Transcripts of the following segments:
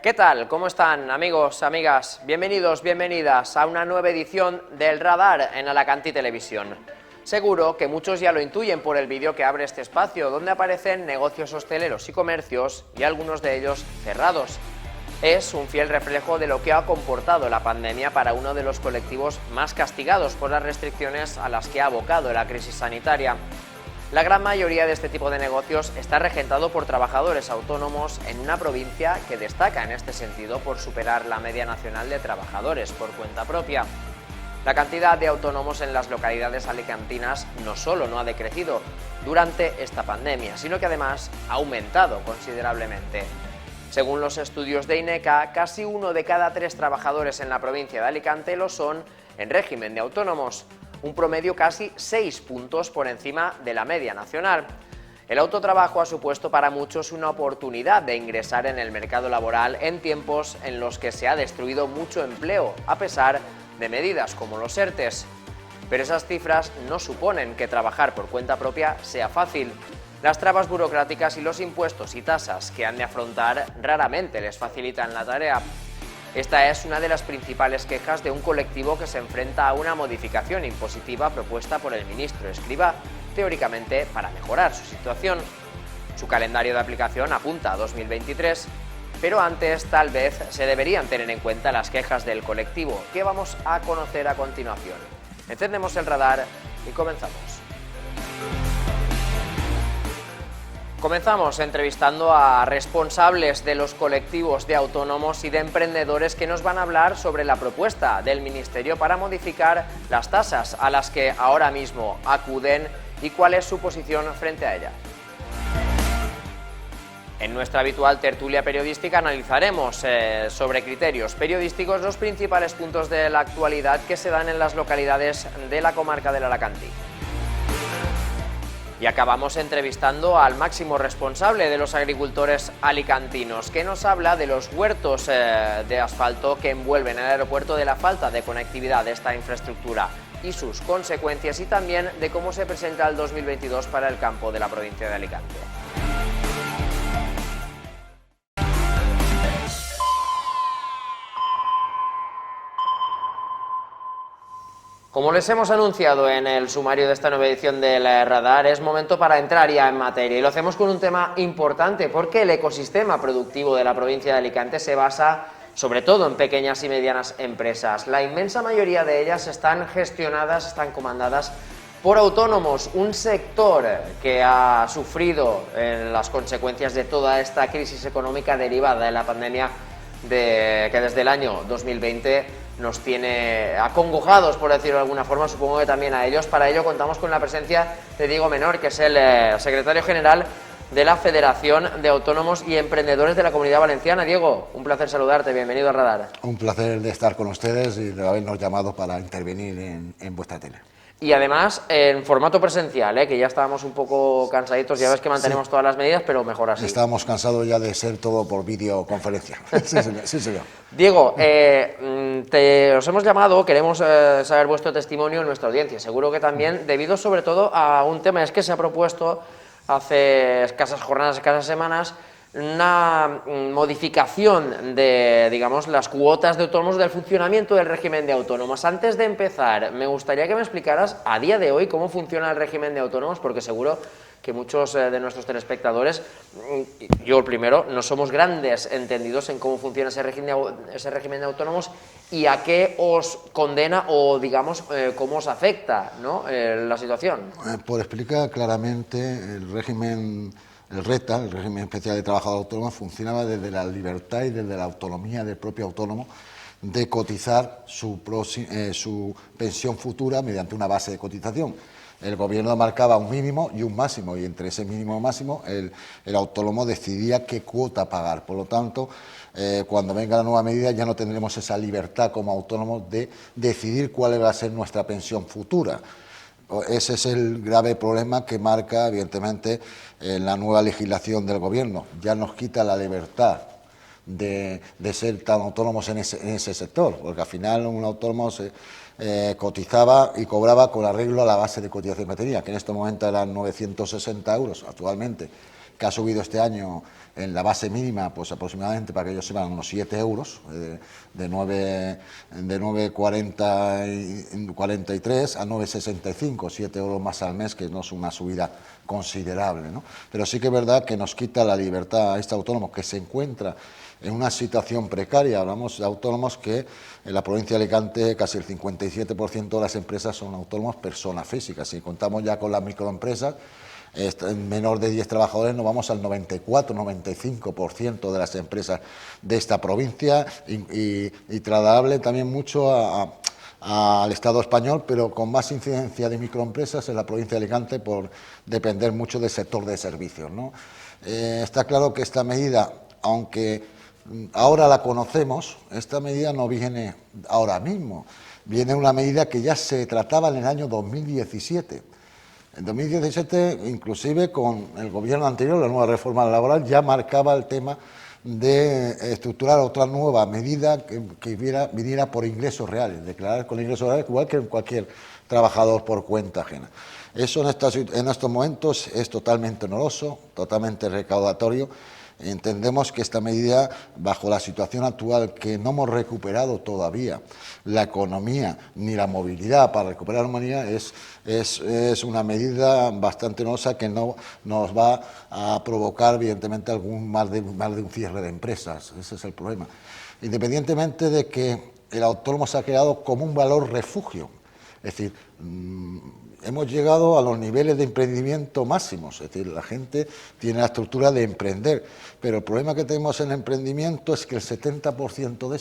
¿Qué tal? ¿Cómo están, amigos, amigas? Bienvenidos, bienvenidas a una nueva edición del Radar en Alacanti Televisión. Seguro que muchos ya lo intuyen por el vídeo que abre este espacio, donde aparecen negocios hosteleros y comercios, y algunos de ellos cerrados. Es un fiel reflejo de lo que ha comportado la pandemia para uno de los colectivos más castigados por las restricciones a las que ha abocado la crisis sanitaria. La gran mayoría de este tipo de negocios está regentado por trabajadores autónomos en una provincia que destaca en este sentido por superar la media nacional de trabajadores por cuenta propia. La cantidad de autónomos en las localidades alicantinas no solo no ha decrecido durante esta pandemia, sino que además ha aumentado considerablemente. Según los estudios de INECA, casi 1 de cada 3 trabajadores en la provincia de Alicante lo son en régimen de autónomos, un promedio casi 6 puntos por encima de la media nacional. El autotrabajo ha supuesto para muchos una oportunidad de ingresar en el mercado laboral en tiempos en los que se ha destruido mucho empleo, a pesar de medidas como los ERTEs. Pero esas cifras no suponen que trabajar por cuenta propia sea fácil. Las trabas burocráticas y los impuestos y tasas que han de afrontar raramente les facilitan la tarea. Esta es una de las principales quejas de un colectivo que se enfrenta a una modificación impositiva propuesta por el ministro Escrivá, teóricamente para mejorar su situación. Su calendario de aplicación apunta a 2023, pero antes tal vez se deberían tener en cuenta las quejas del colectivo, que vamos a conocer a continuación. Encendemos el radar y comenzamos. Comenzamos entrevistando a responsables de los colectivos de autónomos y de emprendedores que nos van a hablar sobre la propuesta del Ministerio para modificar las tasas a las que ahora mismo acuden y cuál es su posición frente a ella. En nuestra habitual tertulia periodística analizaremos sobre criterios periodísticos los principales puntos de la actualidad que se dan en las localidades de la comarca del Alacanti. Y acabamos entrevistando al máximo responsable de los agricultores alicantinos, que nos habla de los huertos de asfalto que envuelven el aeropuerto, de la falta de conectividad de esta infraestructura y sus consecuencias, y también de cómo se presenta el 2022 para el campo de la provincia de Alicante. Como les hemos anunciado en el sumario de esta nueva edición del Radar, es momento para entrar ya en materia, y lo hacemos con un tema importante, porque el ecosistema productivo de la provincia de Alicante se basa sobre todo en pequeñas y medianas empresas. La inmensa mayoría de ellas están gestionadas, están comandadas por autónomos, un sector que ha sufrido las consecuencias de toda esta crisis económica derivada de la pandemia que desde el año 2020 nos tiene acongojados, por decirlo de alguna forma, supongo que también a ellos. Para ello contamos con la presencia de Diego Menor, que es el secretario general de la Federación de Autónomos y Emprendedores de la Comunidad Valenciana. Diego, un placer saludarte, bienvenido a Radar. Un placer de estar con ustedes y de habernos llamado para intervenir en vuestra tele. Y además en formato presencial, que ya estábamos un poco cansaditos, ya ves que mantenemos todas las medidas, pero mejor así. Estábamos cansados ya de ser todo por videoconferencia. Sí, señor. Diego, os hemos llamado, queremos saber vuestro testimonio en nuestra audiencia, seguro que también, debido sobre todo a un tema, es que se ha propuesto hace escasas jornadas, escasas semanas, una modificación de, digamos, las cuotas de autónomos, del funcionamiento del régimen de autónomos. Antes de empezar, me gustaría que me explicaras a día de hoy cómo funciona el régimen de autónomos, porque seguro que muchos de nuestros telespectadores, yo el primero, no somos grandes entendidos en cómo funciona ese régimen de autónomos y a qué os condena o, digamos, cómo os afecta, ¿no?, la situación. Por explicar claramente, el régimen... El RETA, el régimen especial de trabajador autónomo, funcionaba desde la libertad y desde la autonomía del propio autónomo de cotizar su pensión futura mediante una base de cotización. El gobierno marcaba un mínimo y un máximo, y entre ese mínimo y máximo el autónomo decidía qué cuota pagar. Por lo tanto, cuando venga la nueva medida ya no tendremos esa libertad como autónomos de decidir cuál va a ser nuestra pensión futura. Ese es el grave problema que marca, evidentemente, la nueva legislación del gobierno. Ya nos quita la libertad de ser tan autónomos en ese sector, porque al final un autónomo cotizaba y cobraba con arreglo a la base de cotización que tenía, que en este momento eran 960 euros actualmente, que ha subido este año en la base mínima, pues aproximadamente, para que ellos sepan, unos 7 euros, de 9,43 a 9,65, 7 euros más al mes, que no es una subida considerable, ¿no? Pero sí que es verdad que nos quita la libertad a este autónomo que se encuentra en una situación precaria. Hablamos de autónomos que en la provincia de Alicante casi el 57% de las empresas son autónomos personas físicas. Si contamos ya con las microempresas, menor de 10 trabajadores, nos vamos al 94-95% de las empresas de esta provincia y trasladable también mucho al Estado español, pero con más incidencia de microempresas en la provincia de Alicante por depender mucho del sector de servicios, ¿no? Está claro que esta medida, aunque ahora la conocemos, esta medida no viene ahora mismo, viene una medida que ya se trataba en el año 2017. En 2017, inclusive con el gobierno anterior, la nueva reforma laboral ya marcaba el tema de estructurar otra nueva medida que viniera por ingresos reales, declarar con ingresos reales igual que cualquier trabajador por cuenta ajena. Eso en estos momentos es totalmente oneroso, totalmente recaudatorio. Entendemos que esta medida, bajo la situación actual, que no hemos recuperado todavía la economía ni la movilidad para recuperar la humanidad, es una medida bastante onerosa que no nos va a provocar, evidentemente, más de un cierre de empresas. Ese es el problema. Independientemente de que el autónomo se ha creado como un valor refugio, es decir, hemos llegado a los niveles de emprendimiento máximos, es decir, la gente tiene la estructura de emprender, pero el problema que tenemos en el emprendimiento es que el 70% de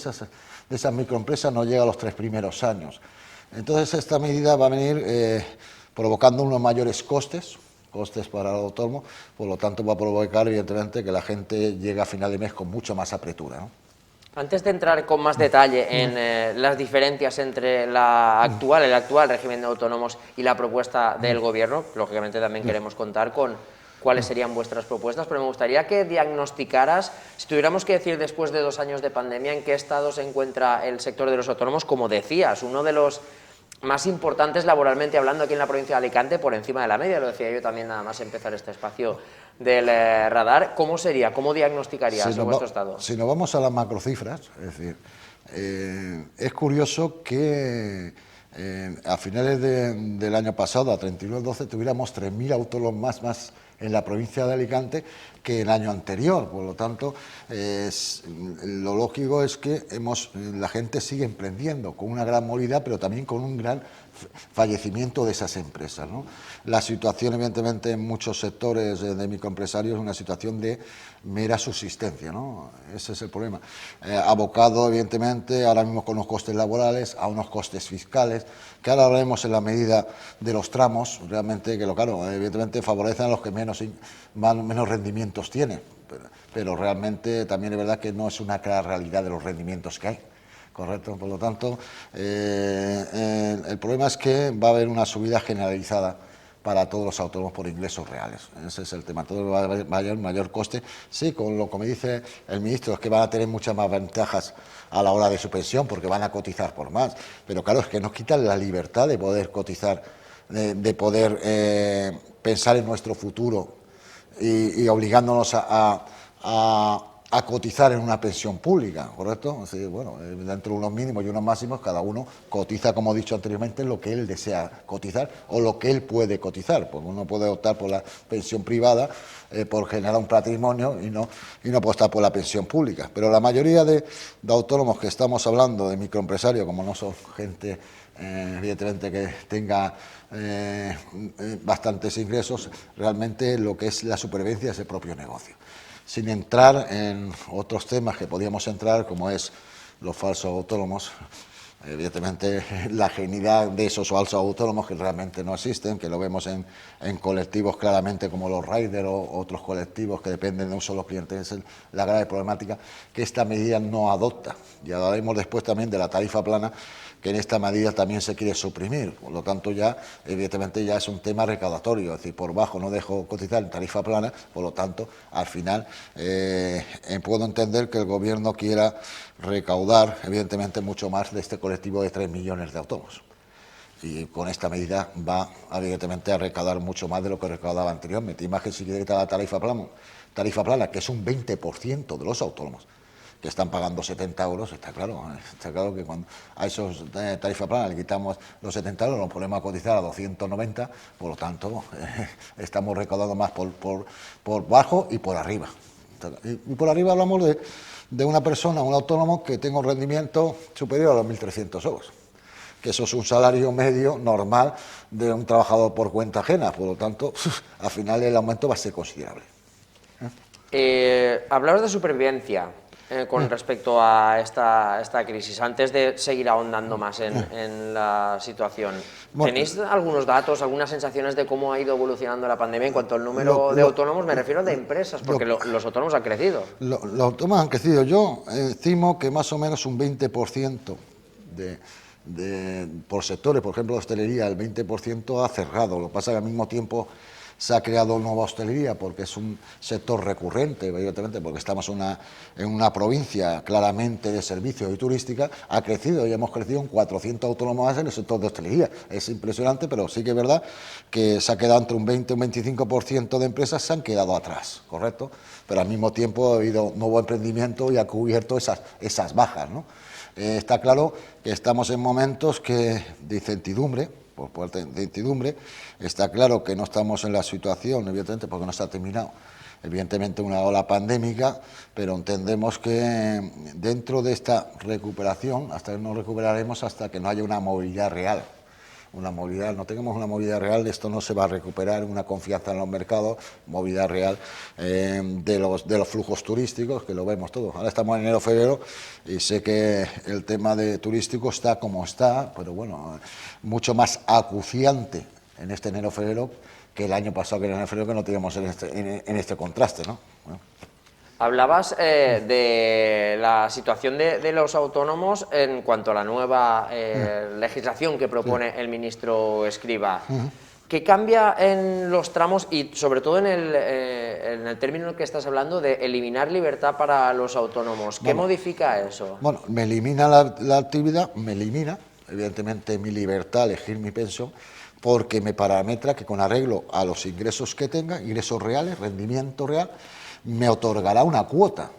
esas microempresas no llega a los 3 primeros años. Entonces esta medida va a venir provocando unos mayores costes para el autónomo, por lo tanto va a provocar evidentemente que la gente llegue a final de mes con mucha más apretura, ¿no? Antes de entrar con más detalle en las diferencias entre el actual régimen de autónomos y la propuesta del Gobierno, lógicamente también queremos contar con cuáles serían vuestras propuestas, pero me gustaría que diagnosticaras, si tuviéramos que decir después de 2 años de pandemia, en qué estado se encuentra el sector de los autónomos, como decías, uno de los más importantes laboralmente hablando aquí en la provincia de Alicante, por encima de la media, lo decía yo también nada más empezar este espacio del radar. ¿Cómo sería? ¿Cómo diagnosticarías vuestro estado? Si nos vamos a las macrocifras, es decir, es curioso que a finales del año pasado, a 31/12, tuviéramos 3.000 autónomos más en la provincia de Alicante que el año anterior. Por lo tanto, lo lógico es que la gente sigue emprendiendo con una gran movilidad, pero también con un gran fallecimiento de esas empresas, ¿no? La situación, evidentemente, en muchos sectores de microempresarios es una situación de mera subsistencia, ¿no? Ese es el problema. Abocado, evidentemente, ahora mismo con los costes laborales, a unos costes fiscales, que ahora veremos en la medida de los tramos, realmente, que claro, evidentemente favorecen a los que menos rendimientos tienen, pero realmente también es verdad que no es una clara realidad de los rendimientos que hay. Correcto, por lo tanto, el problema es que va a haber una subida generalizada para todos los autónomos por ingresos reales. Ese es el tema. Todo va a haber mayor coste. Sí, con lo que me dice el ministro, es que van a tener muchas más ventajas a la hora de su pensión porque van a cotizar por más. Pero claro, es que nos quitan la libertad de poder cotizar, de poder pensar en nuestro futuro y obligándonos a cotizar en una pensión pública, ¿correcto? Así, bueno, dentro de unos mínimos y unos máximos, cada uno cotiza, como he dicho anteriormente, lo que él desea cotizar o lo que él puede cotizar, porque uno puede optar por la pensión privada por generar un patrimonio y no puede optar por la pensión pública. Pero la mayoría de autónomos que estamos hablando, de microempresarios, como no son gente, evidentemente, que tenga bastantes ingresos, realmente lo que es la supervivencia es el propio negocio. Sin entrar en otros temas que podíamos entrar, como es los falsos autónomos, evidentemente la genialidad de esos falsos autónomos que realmente no existen, que lo vemos en colectivos claramente como los riders o otros colectivos que dependen de un solo cliente, es la grave problemática que esta medida no adopta. Ya hablaremos después también de la tarifa plana, que en esta medida también se quiere suprimir, por lo tanto ya evidentemente ya es un tema recaudatorio, es decir, por bajo no dejo cotizar en tarifa plana, por lo tanto al final puedo entender que el gobierno quiera recaudar evidentemente mucho más de este colectivo de 3 millones de autónomos. y con esta medida va evidentemente a recaudar mucho más de lo que recaudaba anteriormente. Y más que si quita la tarifa plana, que es un 20% de los autónomos que están pagando 70 euros, está claro que cuando a esos tarifa plana le quitamos los 70 euros, nos ponemos a cotizar a 290, por lo tanto estamos recaudando más por bajo y por arriba. Y por arriba hablamos de una persona, un autónomo que tenga un rendimiento superior a los 1.300 euros, que eso es un salario medio normal de un trabajador por cuenta ajena, por lo tanto, al final el aumento va a ser considerable. Hablabas de supervivencia con respecto a esta crisis, antes de seguir ahondando más en la situación. Bueno, ¿tenéis algunos datos, algunas sensaciones de cómo ha ido evolucionando la pandemia en cuanto al número de autónomos? Me refiero de empresas, porque los autónomos han crecido. Los autónomos han crecido. Yo estimo que más o menos un 20% por sectores, por ejemplo, la hostelería, el 20% ha cerrado. Lo que pasa es que al mismo tiempo se ha creado nueva hostelería porque es un sector recurrente, evidentemente, porque estamos en una provincia claramente de servicios y turística, ha crecido y hemos crecido en 400 autónomos más en el sector de hostelería. Es impresionante, pero sí que es verdad que se ha quedado entre un 20 y un 25% de empresas se han quedado atrás, ¿correcto? Pero al mismo tiempo ha habido nuevo emprendimiento y ha cubierto esas bajas, ¿no? Está claro que estamos en momentos de incertidumbre, por parte de incertidumbre. Está claro que no estamos en la situación, evidentemente, porque no se ha terminado, evidentemente, una ola pandémica, pero entendemos que dentro de esta recuperación, hasta que nos recuperaremos hasta que no haya una movilidad real. No tengamos una movilidad real, esto no se va a recuperar, una confianza en los mercados, movilidad real de los flujos turísticos, que lo vemos todos. Ahora estamos en enero, febrero, y sé que el tema de turístico está como está, pero bueno, mucho más acuciante en este enero, febrero, que el año pasado, que en enero, febrero, que no teníamos en este contraste, ¿no? Bueno. Hablabas de la situación de los autónomos en cuanto a la nueva legislación que propone el ministro Escrivá. ¿Qué cambia en los tramos y sobre todo en el término en el que estás hablando de eliminar libertad para los autónomos? ¿Qué modifica eso? Bueno, me elimina la actividad, me elimina evidentemente mi libertad a elegir mi pensión, porque me parametra que con arreglo a los ingresos que tenga, ingresos reales, rendimiento real, me otorgará una cuota.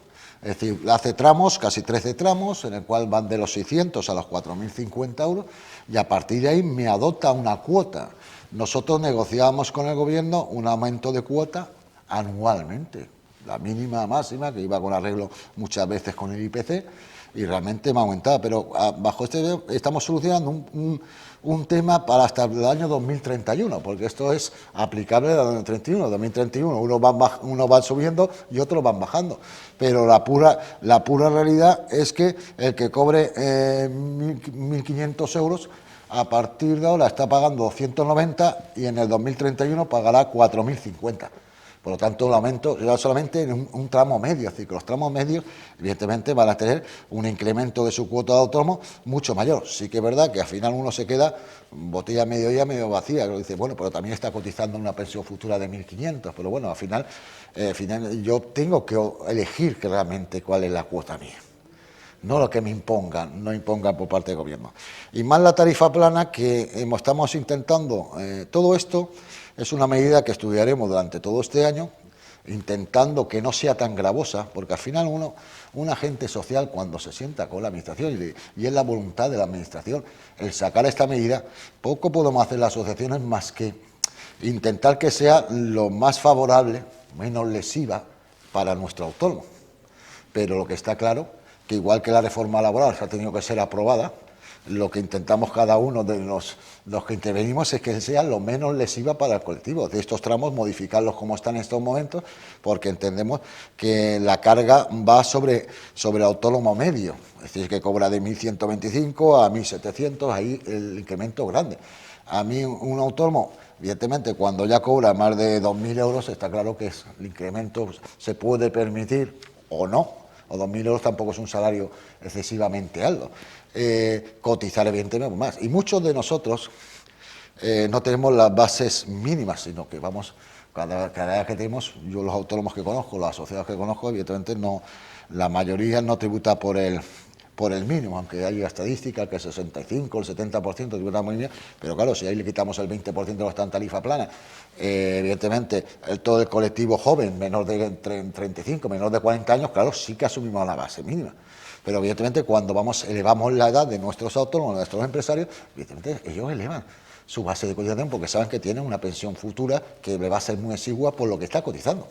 Es decir, hace tramos, casi 13 tramos, en el cual van de los 600 a los 4.050 euros, y a partir de ahí me adopta una cuota. Nosotros negociábamos con el gobierno un aumento de cuota anualmente, la mínima, máxima, que iba con arreglo muchas veces con el IPC, y realmente me aumentaba, pero bajo estamos solucionando un tema para hasta el año 2031, porque esto es aplicable al año 2031, unos van subiendo y otros van bajando, pero la pura realidad es que el que cobre 1.500 euros, a partir de ahora está pagando 290 y en el 2031 pagará 4.050. Por lo tanto, el aumento será solamente en un tramo medio, es decir, que los tramos medios, evidentemente, van a tener un incremento de su cuota de autónomo mucho mayor. Sí que es verdad que al final uno se queda botella medio llena, medio vacía, que dice, bueno, pero también está cotizando una pensión futura de 1.500, pero bueno, al final yo tengo que elegir realmente cuál es la cuota mía. No lo que me impongan, no impongan por parte del gobierno. Y más la tarifa plana, que estamos intentando, todo esto es una medida que estudiaremos durante todo este año, intentando que no sea tan gravosa, porque al final un agente social, cuando se sienta con la administración, y es la voluntad de la administración, el sacar esta medida, poco podemos hacer las asociaciones más que intentar que sea lo más favorable, menos lesiva para nuestro autónomo. Pero lo que está claro, que igual que la reforma laboral ha tenido que ser aprobada, lo que intentamos cada uno de los que intervenimos es que sea lo menos lesiva para el colectivo. De estos tramos, modificarlos como están en estos momentos, porque entendemos que la carga va sobre el autónomo medio, es decir, que cobra de 1.125 a 1.700, ahí el incremento grande. A mí un autónomo, evidentemente, cuando ya cobra más de 2.000 euros, está claro que el incremento se puede permitir o no, o 2.000 euros tampoco es un salario excesivamente alto. Cotizar evidentemente más. Y muchos de nosotros no tenemos las bases mínimas, sino que vamos, cada vez que tenemos, yo los autónomos que conozco, las asociados que conozco, evidentemente no, la mayoría no tributa por el por el mínimo, aunque hay estadísticas que el 65, el 70% de una muy bien, pero claro, si ahí le quitamos el 20% de los que están en tarifa plana, evidentemente todo el colectivo joven, menor de 35, menor de 40 años, claro, sí que asumimos la base mínima. Pero evidentemente cuando elevamos la edad de nuestros autónomos, de nuestros empresarios, evidentemente ellos elevan su base de cotización porque saben que tienen una pensión futura que le va a ser muy exigua por lo que está cotizando.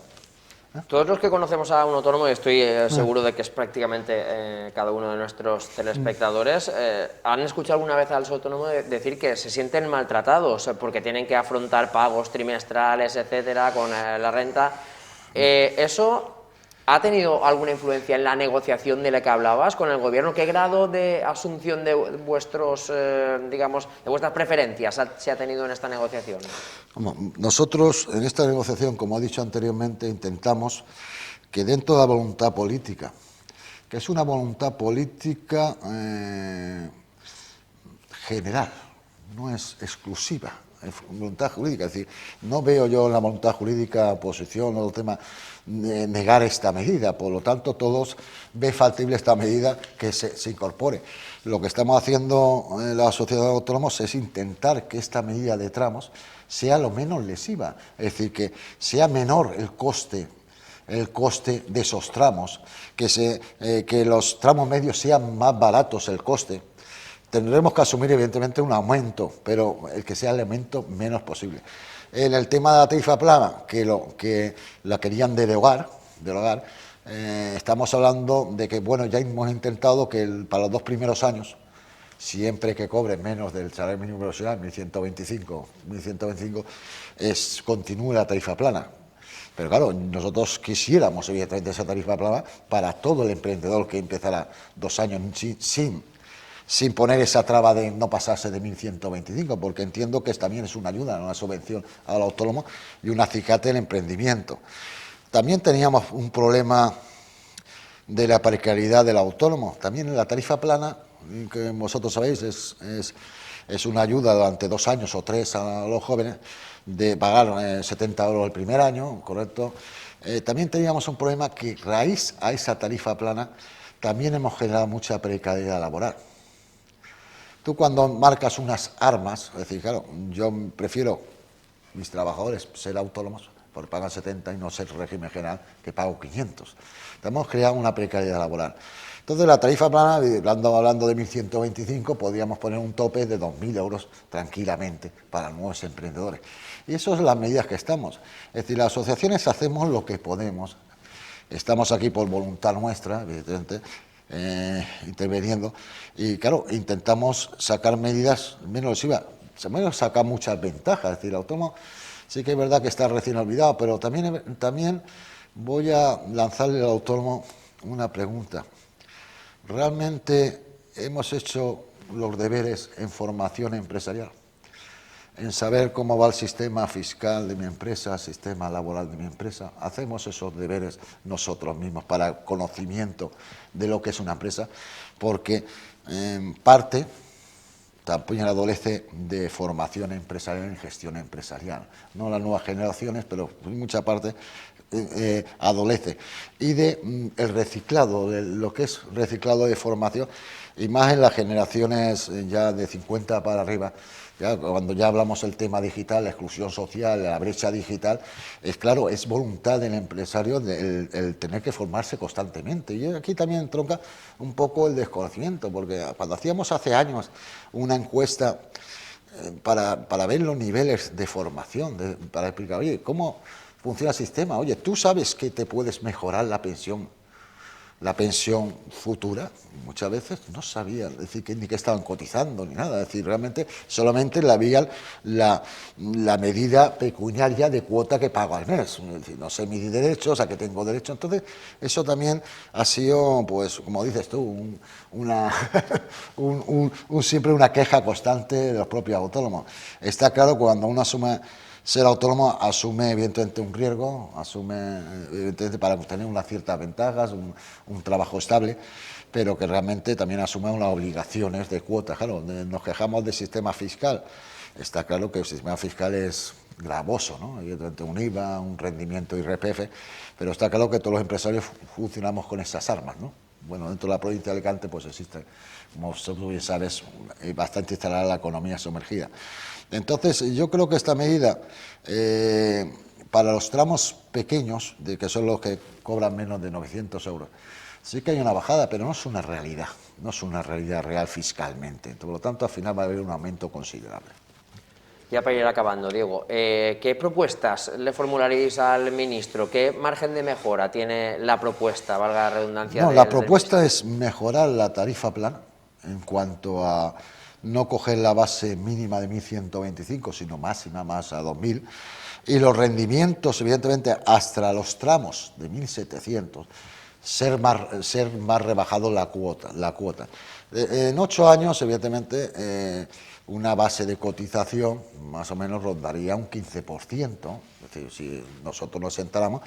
Todos los que conocemos a un autónomo, y estoy seguro de que es prácticamente cada uno de nuestros telespectadores, ¿han escuchado alguna vez a los autónomos decir que se sienten maltratados porque tienen que afrontar pagos trimestrales, etcétera, con la renta? ¿Eso ha tenido alguna influencia en la negociación de la que hablabas con el gobierno? ¿Qué grado de asunción de vuestros, digamos, de vuestras preferencias se ha tenido en esta negociación? Nosotros, en esta negociación, como he dicho anteriormente, intentamos que dentro de la voluntad política, que es una voluntad política general, no es exclusiva, es voluntad jurídica, es decir, no veo yo en la voluntad jurídica oposición o el tema de negar esta medida, por lo tanto todos ven factible esta medida que se incorpore. Lo que estamos haciendo en la sociedad de autónomos es intentar que esta medida de tramos sea lo menos lesiva, es decir, que sea menor el coste de esos tramos, que los tramos medios sean más baratos el coste. Tendremos que asumir evidentemente un aumento, pero el que sea el aumento menos posible. En el tema de la tarifa plana, que la querían derogar, estamos hablando de que, bueno, ya hemos intentado que para los 2 primeros años, siempre que cobre menos del salario mínimo profesional, 1.125, continúe la tarifa plana. Pero claro, nosotros quisiéramos evidentemente esa tarifa plana para todo el emprendedor que empezara 2 años sin poner esa traba de no pasarse de 1.125, porque entiendo que también es una ayuda, una subvención al autónomo y un acicate del emprendimiento. También teníamos un problema de la precariedad del autónomo. También en la tarifa plana, que vosotros sabéis, es una ayuda durante 2 años o 3 a los jóvenes de pagar 70 euros el primer año, ¿correcto? También teníamos un problema que raíz a esa tarifa plana también hemos generado mucha precariedad laboral. Tú cuando marcas unas armas, es decir, claro, yo prefiero mis trabajadores ser autónomos porque pagan 70 y no ser régimen general que pago 500. Hemos creado una precariedad laboral. Entonces la tarifa plana, hablando de 1.125, podríamos poner un tope de 2.000 euros tranquilamente para nuevos emprendedores. Y eso es las medidas que estamos. Es decir, las asociaciones hacemos lo que podemos. Estamos aquí por voluntad nuestra, evidentemente, interviniendo, y claro, intentamos sacar medidas menos lesivas. Se me saca muchas ventajas, es decir, el autónomo sí que es verdad que está recién olvidado, pero también voy a lanzarle al autónomo una pregunta. ¿Realmente hemos hecho los deberes en formación empresarial? En saber cómo va el sistema fiscal de mi empresa, el sistema laboral de mi empresa. Hacemos esos deberes nosotros mismos para conocimiento de lo que es una empresa, porque en parte también adolece de formación empresarial en gestión empresarial. No las nuevas generaciones, pero en mucha parte adolece. Y de el reciclado, de lo que es reciclado de formación, y más en las generaciones ya de 50 para arriba. Ya, cuando ya hablamos del tema digital, la exclusión social, la brecha digital, es claro, es voluntad del empresario el tener que formarse constantemente. Y aquí también tronca un poco el desconocimiento, porque cuando hacíamos hace años una encuesta para ver los niveles de formación, para explicar, oye, ¿cómo funciona el sistema? Oye, ¿tú sabes que te puedes mejorar la pensión futura? Muchas veces no sabían, es decir, que ni que estaban cotizando ni nada, es decir, realmente solamente la había la medida pecuniaria de cuota que pago al mes, es decir, no sé mis derechos, a qué tengo derecho. Entonces eso también ha sido, pues como dices tú, siempre una queja constante de los propios autónomos. Está claro que cuando uno asume ser autónomo, asume evidentemente un riesgo, asume evidentemente para obtener unas ciertas ventajas, un trabajo estable, pero que realmente también asume unas obligaciones de cuotas. Claro, nos quejamos del sistema fiscal. Está claro que el sistema fiscal es gravoso, ¿no? Evidentemente un IVA, un rendimiento IRPF, pero está claro que todos los empresarios funcionamos con esas armas, ¿no? bueno, dentro de la provincia de Alicante pues existe, como tú bien sabes, bastante instalada la economía sumergida. Entonces, yo creo que esta medida, para los tramos pequeños, que son los que cobran menos de 900 euros, sí que hay una bajada, pero no es una realidad, no es una realidad real fiscalmente. Por lo tanto, al final va a haber un aumento considerable. Ya para ir acabando, Diego, ¿qué propuestas le formularéis al ministro? ¿Qué margen de mejora tiene la propuesta, valga la redundancia? No, la propuesta es mejorar la tarifa plana en cuanto a no coger la base mínima de 1.125, sino máxima más a 2.000, y los rendimientos, evidentemente, hasta los tramos de 1.700, ser más rebajado la cuota. En 8 años, evidentemente, una base de cotización más o menos rondaría un 15%, es decir, si nosotros nos sentáramos,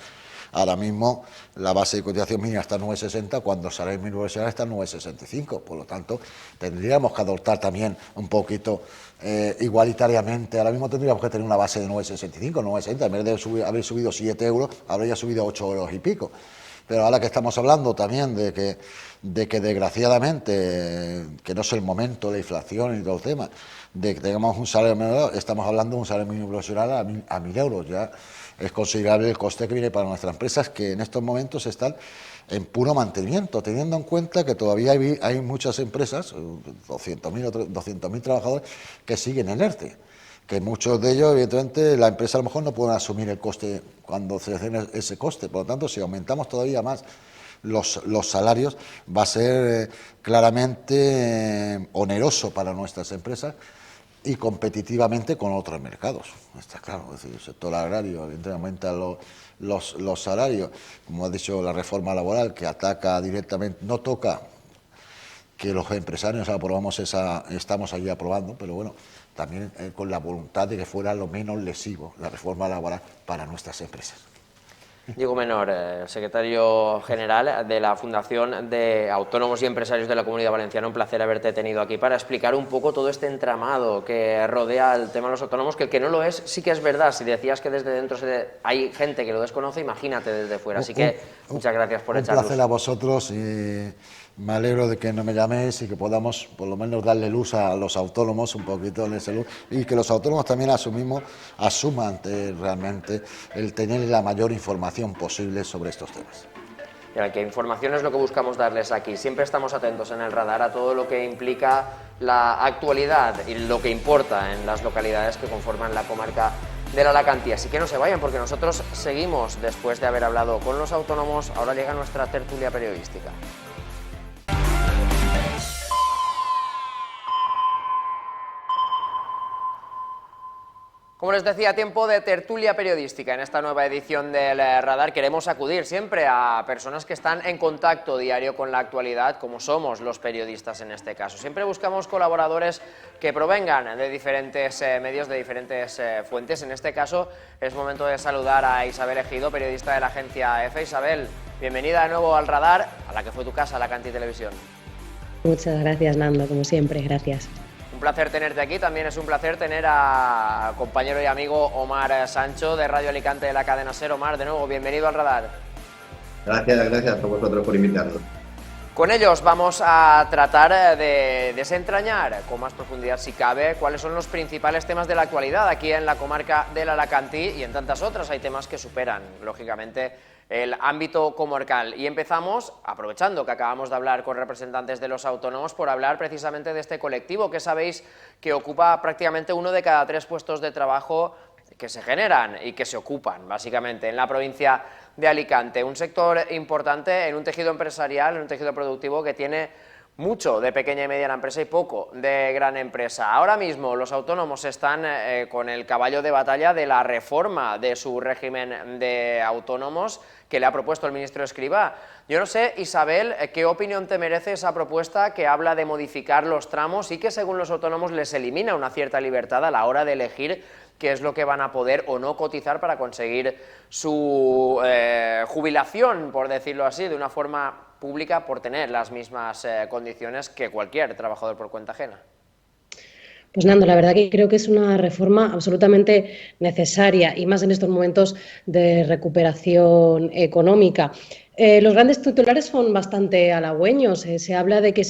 ahora mismo la base de cotización mínima está en 9,60, cuando el salario mínimo está en 9,65, por lo tanto tendríamos que adoptar también un poquito igualitariamente. Ahora mismo tendríamos que tener una base de 9,65, 9,60, en vez de haber subido 7 euros, habría subido 8 euros y pico. Pero ahora que estamos hablando también de que desgraciadamente, que no es el momento de la inflación y todo el tema, de que tengamos un salario menor, estamos hablando de un salario mínimo profesional a 1.000 euros, ya es considerable el coste que viene para nuestras empresas, que en estos momentos están en puro mantenimiento, teniendo en cuenta que todavía hay muchas empresas, 200.000 trabajadores, que siguen en ERTE, que muchos de ellos, evidentemente, la empresa a lo mejor no pueden asumir el coste cuando se hace ese coste. Por lo tanto, si aumentamos todavía más los salarios, va a ser claramente oneroso para nuestras empresas y competitivamente con otros mercados. Está claro, es decir, el sector agrario, evidentemente, aumenta los salarios, como ha dicho la reforma laboral, que ataca directamente, no toca que los empresarios estamos allí aprobando, pero bueno, también con la voluntad de que fuera lo menos lesivo la reforma laboral para nuestras empresas. Diego Menor, secretario general de la Fundación de Autónomos y Empresarios de la Comunidad Valenciana, un placer haberte tenido aquí para explicar un poco todo este entramado que rodea el tema de los autónomos, que el que no lo es, sí que es verdad. Si decías que desde dentro hay gente que lo desconoce, imagínate desde fuera. Así que muchas gracias por echar luz. Un placer a vosotros y me alegro de que no me llaméis y que podamos por lo menos darle luz a los autónomos, un poquito de luz, y que los autónomos también asuman realmente el tener la mayor información posible sobre estos temas. Que información es lo que buscamos darles aquí. Siempre estamos atentos en el radar a todo lo que implica la actualidad y lo que importa en las localidades que conforman la comarca del Alacantí. Así que no se vayan, porque nosotros seguimos después de haber hablado con los autónomos. Ahora llega nuestra tertulia periodística. Como les decía, tiempo de tertulia periodística. En esta nueva edición del Radar queremos acudir siempre a personas que están en contacto diario con la actualidad, como somos los periodistas en este caso. Siempre buscamos colaboradores que provengan de diferentes medios, de diferentes fuentes. En este caso es momento de saludar a Isabel Ejido, periodista de la agencia EFE. Isabel, bienvenida de nuevo al Radar, a la que fue tu casa, Alacantí Televisión. Muchas gracias, Nando, como siempre, gracias. Un placer tenerte aquí, también es un placer tener a compañero y amigo Omar Sancho de Radio Alicante de la cadena SER. Omar, de nuevo, bienvenido al Radar. Gracias a vosotros por invitarnos. Con ellos vamos a tratar de desentrañar con más profundidad, si cabe, cuáles son los principales temas de la actualidad aquí en la comarca del Alacantí y en tantas otras. Hay temas que superan, lógicamente, el ámbito comarcal. Y empezamos, aprovechando que acabamos de hablar con representantes de los autónomos, por hablar precisamente de este colectivo que sabéis que ocupa prácticamente 1 de cada 3 puestos de trabajo que se generan y que se ocupan, básicamente, en la provincia de Alicante. Un sector importante en un tejido empresarial, en un tejido productivo que tiene mucho de pequeña y mediana empresa y poco de gran empresa. Ahora mismo los autónomos están con el caballo de batalla de la reforma de su régimen de autónomos que le ha propuesto el ministro Escrivá. Yo no sé, Isabel, ¿qué opinión te merece esa propuesta que habla de modificar los tramos y que según los autónomos les elimina una cierta libertad a la hora de elegir qué es lo que van a poder o no cotizar para conseguir su jubilación, por decirlo así, de una forma pública, por tener las mismas condiciones que cualquier trabajador por cuenta ajena? Pues Nando, la verdad que creo que es una reforma absolutamente necesaria y más en estos momentos de recuperación económica. Los grandes titulares son bastante halagüeños. Se habla de que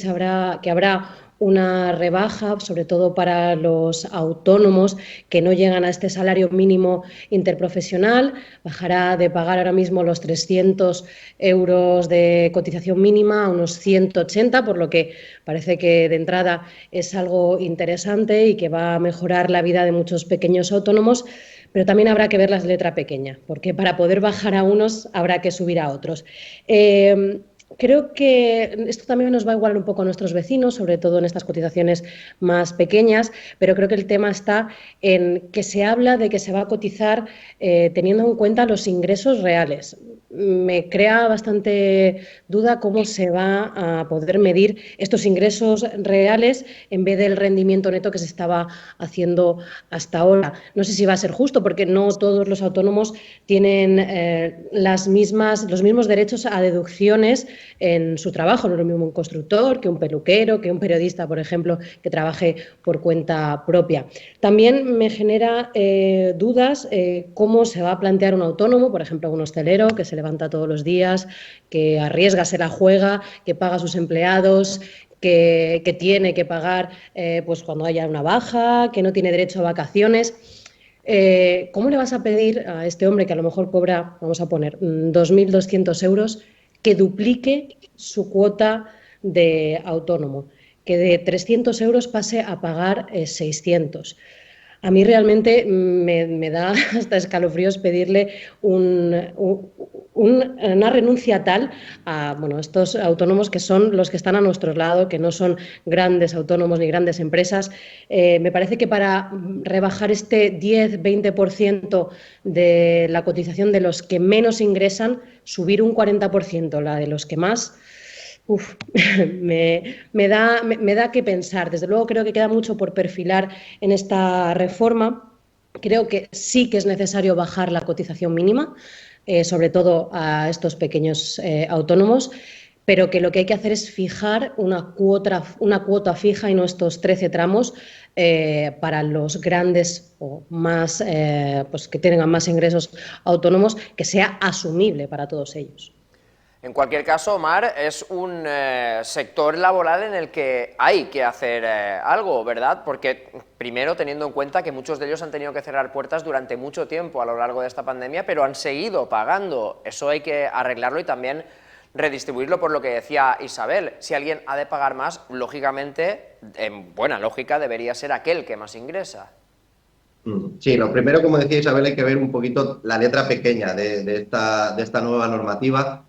habrá una rebaja, sobre todo para los autónomos que no llegan a este salario mínimo interprofesional. Bajará de pagar ahora mismo los 300 euros de cotización mínima a unos 180, por lo que parece que de entrada es algo interesante y que va a mejorar la vida de muchos pequeños autónomos, pero también habrá que ver la letra pequeña, porque para poder bajar a unos habrá que subir a otros. Creo que esto también nos va a igualar un poco a nuestros vecinos, sobre todo en estas cotizaciones más pequeñas, pero creo que el tema está en que se habla de que se va a cotizar teniendo en cuenta los ingresos reales. Me crea bastante duda cómo se va a poder medir estos ingresos reales en vez del rendimiento neto que se estaba haciendo hasta ahora. No sé si va a ser justo, porque no todos los autónomos tienen los mismos derechos a deducciones en su trabajo. No es lo mismo un constructor que un peluquero, que un periodista, por ejemplo, que trabaje por cuenta propia. También me genera dudas cómo se va a plantear un autónomo, por ejemplo, un hostelero que se levanta todos los días, que arriesga, se la juega, que paga a sus empleados, que tiene que pagar pues cuando haya una baja, que no tiene derecho a vacaciones. ¿Cómo le vas a pedir a este hombre que a lo mejor cobra, vamos a poner, 2.200 euros, que duplique su cuota de autónomo, que de 300 euros pase a pagar 600? A mí realmente me da hasta escalofríos pedirle una renuncia tal a estos autónomos que son los que están a nuestro lado, que no son grandes autónomos ni grandes empresas. Me parece que para rebajar este 10-20% de la cotización de los que menos ingresan, subir un 40% la de los que más... Uf, me da que pensar. Desde luego creo que queda mucho por perfilar en esta reforma. Creo que sí que es necesario bajar la cotización mínima, sobre todo a estos pequeños autónomos, pero que lo que hay que hacer es fijar una cuota fija y no estos 13 tramos para los grandes o más, pues que tengan más ingresos autónomos, que sea asumible para todos ellos. En cualquier caso, Mar, es un sector laboral en el que hay que hacer algo, ¿verdad? Porque, primero, teniendo en cuenta que muchos de ellos han tenido que cerrar puertas durante mucho tiempo a lo largo de esta pandemia, pero han seguido pagando. Eso hay que arreglarlo y también redistribuirlo, por lo que decía Isabel. Si alguien ha de pagar más, lógicamente, en buena lógica, debería ser aquel que más ingresa. Sí, lo primero, como decía Isabel, hay que ver un poquito la letra pequeña de esta nueva normativa.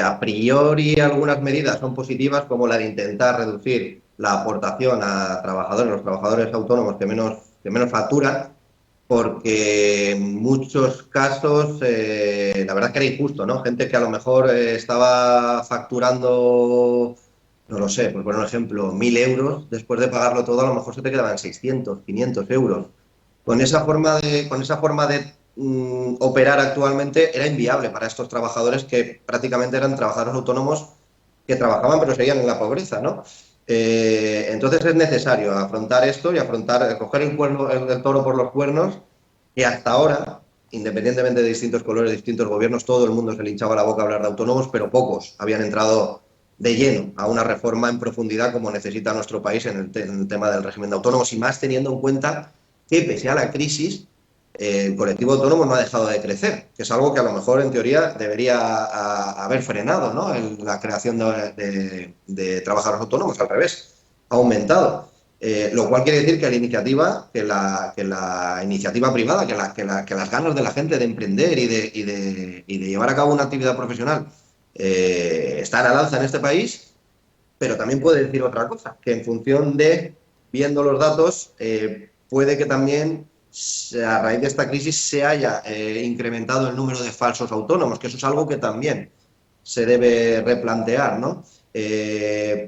A priori algunas medidas son positivas, como la de intentar reducir la aportación a los trabajadores autónomos que menos facturan, porque en muchos casos la verdad es que era injusto, ¿no? Gente que a lo mejor estaba facturando, no lo sé, por poner un ejemplo, 1.000 euros, después de pagarlo todo a lo mejor se te quedaban 600, 500 euros. Con esa forma de operar actualmente era inviable para estos trabajadores que prácticamente eran trabajadores autónomos que trabajaban pero seguían en la pobreza, ¿no? Entonces es necesario afrontar esto y coger el toro por los cuernos, que hasta ahora, independientemente de distintos colores, distintos gobiernos, todo el mundo se le hinchaba la boca a hablar de autónomos, pero pocos habían entrado de lleno a una reforma en profundidad como necesita nuestro país en el tema del régimen de autónomos, y más teniendo en cuenta que pese a la crisis el colectivo autónomo no ha dejado de crecer, que es algo que a lo mejor en teoría debería haber frenado, ¿no? La creación de trabajadores autónomos, al revés, ha aumentado. Lo cual quiere decir que la iniciativa privada, que las ganas de la gente de emprender y de llevar a cabo una actividad profesional están al alza en este país, pero también puede decir otra cosa, que en función de, viendo los datos, puede que también a raíz de esta crisis se haya incrementado el número de falsos autónomos, que eso es algo que también se debe replantear, ¿no?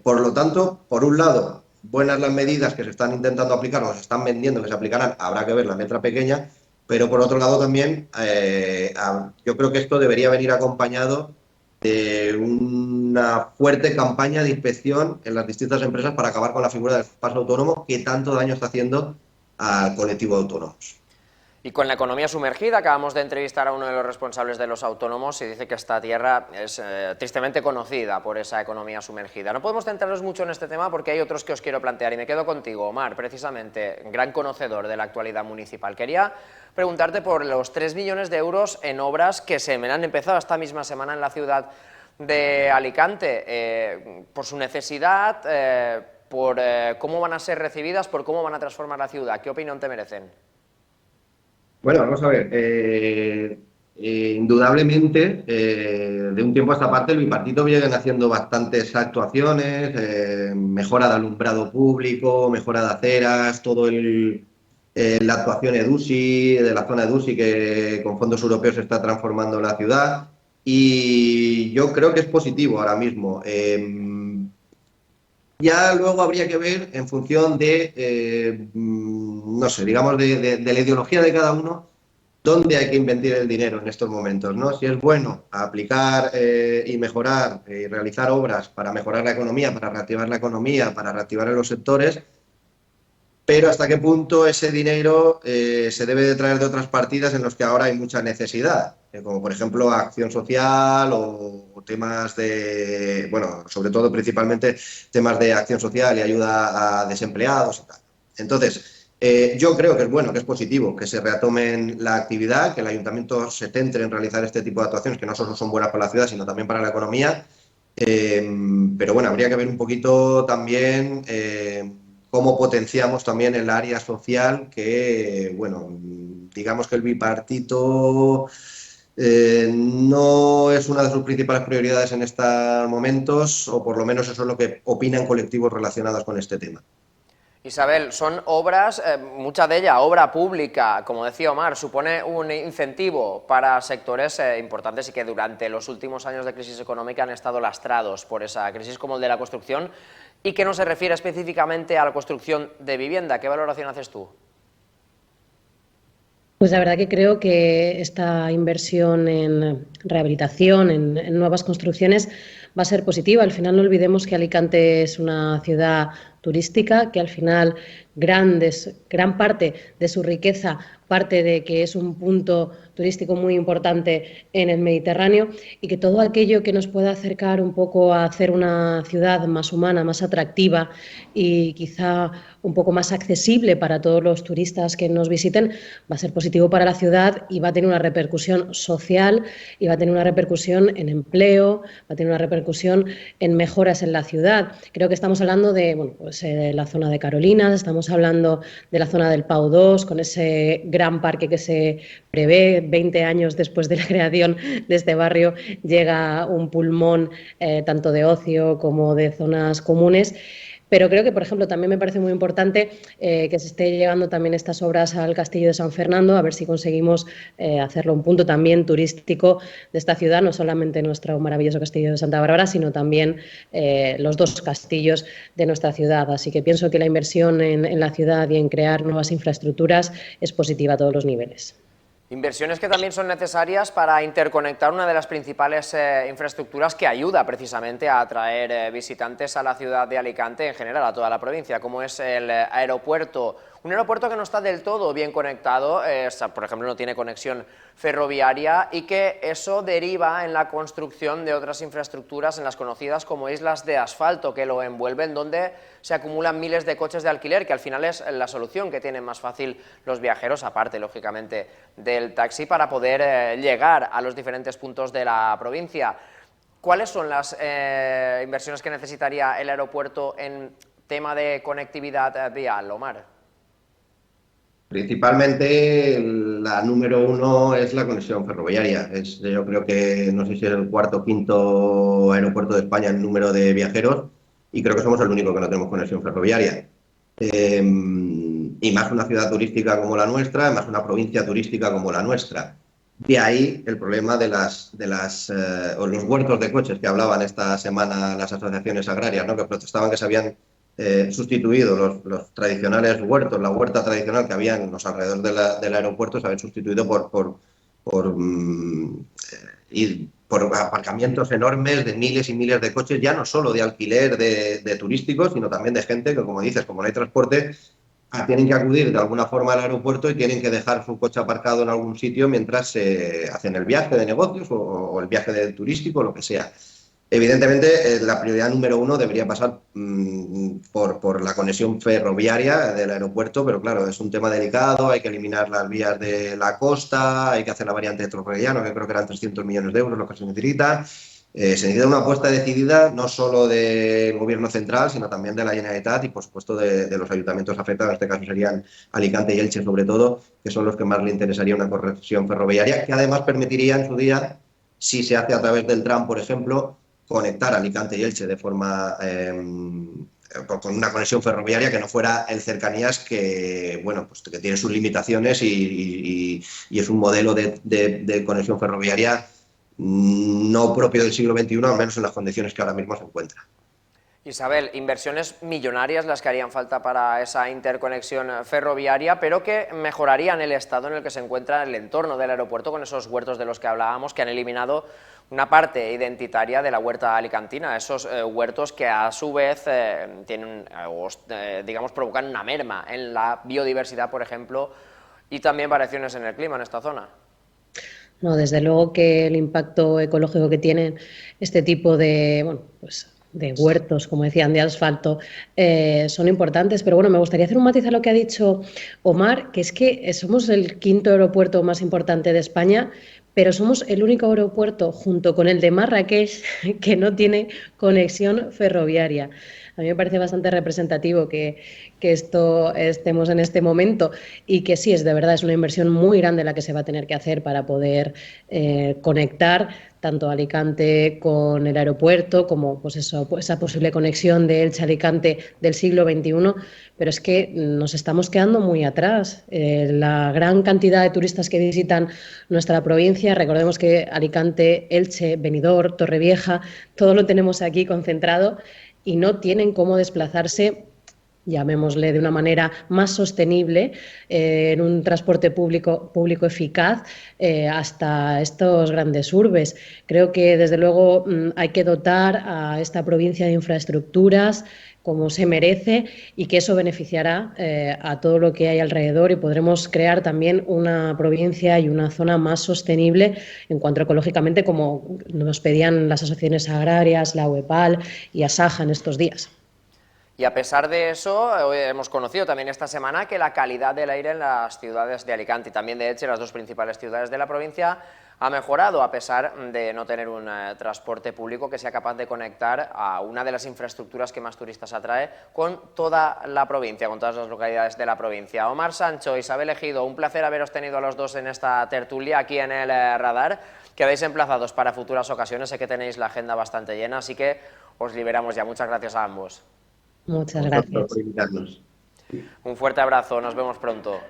Por lo tanto, por un lado, buenas las medidas que se están intentando aplicar o se están vendiendo que se aplicarán, habrá que ver la letra pequeña, pero por otro lado también yo creo que esto debería venir acompañado de un una fuerte campaña de inspección en las distintas empresas para acabar con la figura del falso autónomo que tanto daño está haciendo al colectivo de autónomos. Y con la economía sumergida, acabamos de entrevistar a uno de los responsables de los autónomos y dice que esta tierra es tristemente conocida por esa economía sumergida. No podemos centrarnos mucho en este tema porque hay otros que os quiero plantear y me quedo contigo, Omar, precisamente, gran conocedor de la actualidad municipal. Quería preguntarte por los 3 millones de euros en obras que se me han empezado esta misma semana en la ciudad de Alicante, por su necesidad, por cómo van a ser recibidas, por cómo van a transformar la ciudad. ¿Qué opinión te merecen? Bueno, vamos a ver. Indudablemente, de un tiempo a esta parte, el bipartito viene haciendo bastantes actuaciones, mejora de alumbrado público, mejora de aceras, la actuación EDUSI, de la zona EDUSI, que con fondos europeos se está transformando la ciudad. Y yo creo que es positivo ahora mismo. Ya luego habría que ver en función de, no sé, digamos, de la ideología de cada uno, dónde hay que invertir el dinero en estos momentos, ¿no? Si es bueno aplicar y mejorar y realizar obras para mejorar la economía, para reactivar la economía, para reactivar los sectores, pero hasta qué punto ese dinero se debe de traer de otras partidas en los que ahora hay mucha necesidad, como por ejemplo acción social o temas de, bueno, sobre todo principalmente temas de acción social y ayuda a desempleados y tal. Entonces, yo creo que es bueno, que es positivo, que se retomen la actividad, que el ayuntamiento se centre en realizar este tipo de actuaciones que no solo son buenas para la ciudad, sino también para la economía. Pero bueno, habría que ver un poquito también cómo potenciamos también el área social, que, bueno, digamos que el bipartito no es una de sus principales prioridades en estos momentos, o por lo menos eso es lo que opinan colectivos relacionados con este tema. Isabel, son obras, mucha de ella obra pública, como decía Omar, supone un incentivo para sectores importantes y que durante los últimos años de crisis económica han estado lastrados por esa crisis, como el de la construcción, y que no se refiere específicamente a la construcción de vivienda. ¿Qué valoración haces tú? Pues la verdad que creo que esta inversión en rehabilitación, en nuevas construcciones, va a ser positiva. Al final no olvidemos que Alicante es una ciudad turística, que al final gran parte de su riqueza parte de que es un punto turístico muy importante en el Mediterráneo y que todo aquello que nos pueda acercar un poco a hacer una ciudad más humana, más atractiva y quizá un poco más accesible para todos los turistas que nos visiten, va a ser positivo para la ciudad y va a tener una repercusión social y va a tener una repercusión en empleo, va a tener una repercusión en mejoras en la ciudad. Creo que estamos hablando de, bueno, pues, la zona de Carolinas, estamos hablando de la zona del Pau 2, con ese gran parque que se prevé. 20 años después de la creación de este barrio llega un pulmón tanto de ocio como de zonas comunes. Pero creo que, por ejemplo, también me parece muy importante que se esté llegando también estas obras al Castillo de San Fernando, a ver si conseguimos hacerlo un punto también turístico de esta ciudad, no solamente nuestro maravilloso Castillo de Santa Bárbara, sino también los 2 castillos de nuestra ciudad. Así que pienso que la inversión en la ciudad y en crear nuevas infraestructuras es positiva a todos los niveles. Inversiones que también son necesarias para interconectar una de las principales infraestructuras que ayuda precisamente a atraer visitantes a la ciudad de Alicante, en general a toda la provincia, como es el aeropuerto. Un aeropuerto que no está del todo bien conectado, por ejemplo, no tiene conexión ferroviaria y que eso deriva en la construcción de otras infraestructuras en las conocidas como islas de asfalto que lo envuelven, donde se acumulan miles de coches de alquiler, que al final es la solución que tienen más fácil los viajeros, aparte, lógicamente, del taxi, para poder llegar a los diferentes puntos de la provincia. ¿Cuáles son las inversiones que necesitaría el aeropuerto en tema de conectividad vial, Omar? Principalmente la número 1 es la conexión ferroviaria. Yo creo que no sé si es el 4º o 5º aeropuerto de España en número de viajeros y creo que somos el único que no tenemos conexión ferroviaria. Y más una ciudad turística como la nuestra, más una provincia turística como la nuestra. De ahí el problema de los huertos de coches que hablaban esta semana las asociaciones agrarias, ¿no? Que protestaban que se habían sustituido los tradicionales huertos, la huerta tradicional que había en los alrededores del aeropuerto, se habían sustituido por y por aparcamientos enormes de miles y miles de coches, ya no solo de alquiler de turísticos, sino también de gente que, como dices, como no hay transporte, tienen que acudir de alguna forma al aeropuerto y tienen que dejar su coche aparcado en algún sitio mientras hacen el viaje de negocios o el viaje de turístico o lo que sea. Evidentemente, la prioridad número uno debería pasar por la conexión ferroviaria del aeropuerto, pero claro, es un tema delicado, hay que eliminar las vías de la costa, hay que hacer la variante de Torrellano, que creo que eran 300 millones de euros lo que se necesita. Se necesita una apuesta decidida no solo del gobierno central, sino también de la Generalitat y, por supuesto, de los ayuntamientos afectados, en este caso serían Alicante y Elche, sobre todo, que son los que más le interesaría una conexión ferroviaria, que además permitiría en su día, si se hace a través del tram, por ejemplo, conectar Alicante y Elche de forma con una conexión ferroviaria que no fuera el cercanías que, bueno, pues que tiene sus limitaciones y es un modelo de conexión ferroviaria no propio del siglo XXI, al menos en las condiciones que ahora mismo se encuentra. Isabel, inversiones millonarias las que harían falta para esa interconexión ferroviaria, pero que mejorarían el estado en el que se encuentra el entorno del aeropuerto con esos huertos de los que hablábamos, que han eliminado una parte identitaria de la huerta alicantina, esos huertos que a su vez digamos, provocan una merma en la biodiversidad, por ejemplo, y también variaciones en el clima en esta zona. No, desde luego que el impacto ecológico que tienen este tipo de, bueno, pues de huertos, como decían, de asfalto, son importantes. Pero bueno, me gustaría hacer un matiz a lo que ha dicho Omar, que es que somos el quinto aeropuerto más importante de España, pero somos el único aeropuerto, junto con el de Marrakech, que no tiene conexión ferroviaria. A mí me parece bastante representativo que esto estemos en este momento y que sí, es de verdad, es una inversión muy grande la que se va a tener que hacer para poder conectar tanto Alicante con el aeropuerto como pues eso, pues esa posible conexión de Elche-Alicante del siglo XXI, pero es que nos estamos quedando muy atrás. La gran cantidad de turistas que visitan nuestra provincia, recordemos que Alicante, Elche, Benidorm, Torrevieja, todo lo tenemos aquí concentrado y no tienen cómo desplazarse, llamémosle de una manera más sostenible, en un transporte público eficaz hasta estos grandes urbes. Creo que desde luego hay que dotar a esta provincia de infraestructuras como se merece y que eso beneficiará a todo lo que hay alrededor y podremos crear también una provincia y una zona más sostenible en cuanto ecológicamente, como nos pedían las asociaciones agrarias, la UEPAL y Asaja en estos días. Y a pesar de eso, hoy hemos conocido también esta semana que la calidad del aire en las ciudades de Alicante y también de Elche, las dos principales ciudades de la provincia, ha mejorado a pesar de no tener un transporte público que sea capaz de conectar a una de las infraestructuras que más turistas atrae con toda la provincia, con todas las localidades de la provincia. Omar Sancho, Isabel Ejido, un placer haberos tenido a los dos en esta tertulia aquí en el Radar. Quedáis emplazados para futuras ocasiones, sé que tenéis la agenda bastante llena, así que os liberamos ya. Muchas gracias a ambos. Muchas gracias. Por invitarnos. Un fuerte abrazo, nos vemos pronto.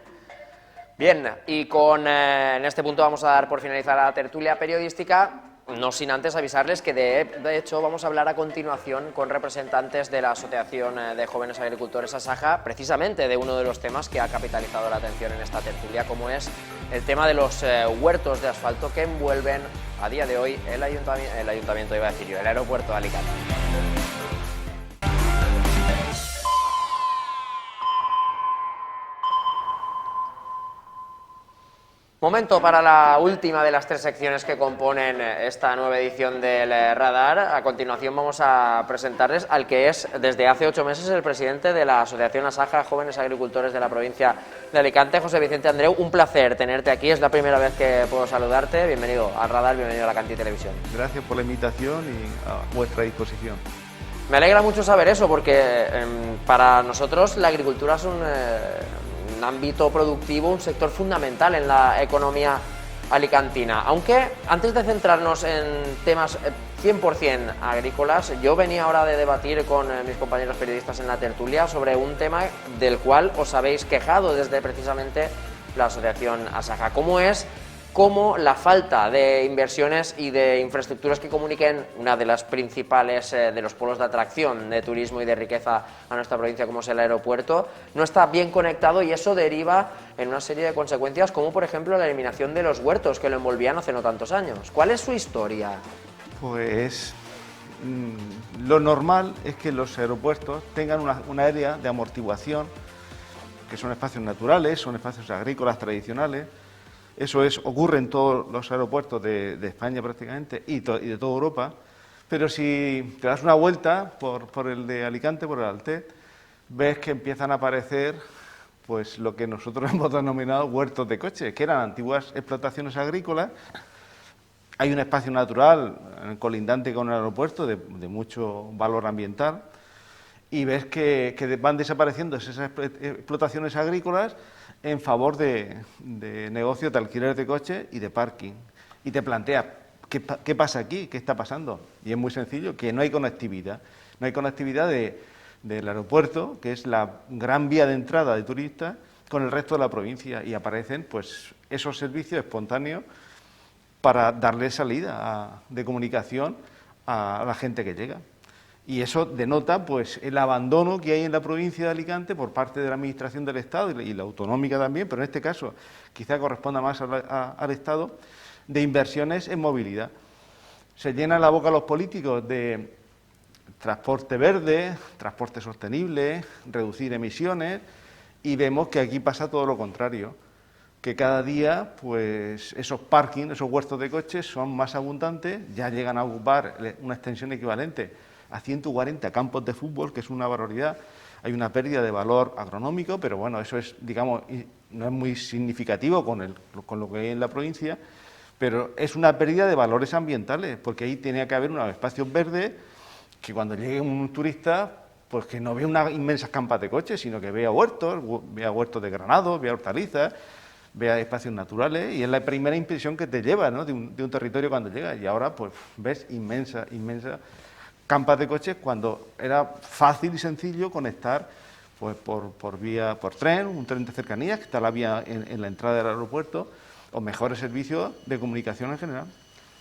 Bien, y en este punto vamos a dar por finalizada la tertulia periodística, no sin antes avisarles que de hecho vamos a hablar a continuación con representantes de la Asociación de Jóvenes Agricultores Asaja, precisamente de uno de los temas que ha capitalizado la atención en esta tertulia, como es el tema de los huertos de asfalto que envuelven a día de hoy el ayuntamiento, iba a decir yo, el aeropuerto de Alicante. Momento para la última de las tres secciones que componen esta nueva edición del Radar. A continuación vamos a presentarles al que es desde hace 8 meses el presidente de la Asociación Asaja, Jóvenes Agricultores de la provincia de Alicante, José Vicente Andreu. Un placer tenerte aquí, es la primera vez que puedo saludarte. Bienvenido al Radar, bienvenido a la Cantí Televisión. Gracias por la invitación y a vuestra disposición. Me alegra mucho saber eso porque para nosotros la agricultura es un ámbito productivo, un sector fundamental en la economía alicantina. Aunque antes de centrarnos en temas 100% agrícolas, yo venía ahora de debatir con mis compañeros periodistas en la tertulia sobre un tema del cual os habéis quejado desde precisamente la Asociación Asaja, como es como la falta de inversiones y de infraestructuras que comuniquen una de las principales de los polos de atracción de turismo y de riqueza a nuestra provincia, como es el aeropuerto, no está bien conectado, y eso deriva en una serie de consecuencias, como por ejemplo la eliminación de los huertos que lo envolvían hace no tantos años. ¿Cuál es su historia? Pues lo normal es que los aeropuertos tengan una área de amortiguación, que son espacios naturales, son espacios agrícolas tradicionales. Eso ocurre en todos los aeropuertos de España prácticamente y de toda Europa, pero si te das una vuelta por el de Alicante, por el Altet, ves que empiezan a aparecer pues lo que nosotros hemos denominado huertos de coches, que eran antiguas explotaciones agrícolas. Hay un espacio natural colindante con el aeropuerto de mucho valor ambiental, y ves que van desapareciendo esas explotaciones agrícolas en favor de negocios de alquiler de coches y de parking. Y te planteas, ¿qué pasa aquí? ¿Qué está pasando? Y es muy sencillo, que no hay conectividad. No hay conectividad del aeropuerto, que es la gran vía de entrada de turistas, con el resto de la provincia. Y aparecen pues esos servicios espontáneos para darle salida de comunicación a la gente que llega. Y eso denota pues el abandono que hay en la provincia de Alicante por parte de la Administración del Estado y la autonómica también, pero en este caso quizá corresponda más al Estado, de inversiones en movilidad. Se llenan la boca los políticos de transporte verde, transporte sostenible, reducir emisiones, y vemos que aquí pasa todo lo contrario, que cada día pues esos parkings, esos huertos de coches son más abundantes, ya llegan a ocupar una extensión equivalente a 140 campos de fútbol, que es una barbaridad. Hay una pérdida de valor agronómico, pero bueno, eso es, digamos, no es muy significativo con lo que hay en la provincia, pero es una pérdida de valores ambientales, porque ahí tenía que haber unos espacios verdes que cuando llegue un turista, pues que no vea unas inmensas campas de coches, sino que vea huertos de granados, vea hortalizas, vea espacios naturales, y es la primera impresión que te lleva, ¿no?, de un territorio cuando llega. Y ahora pues ves inmensa campas de coches, cuando era fácil y sencillo conectar pues por tren, un tren de cercanías, que está la vía en la entrada del aeropuerto, o mejores servicios de comunicación en general.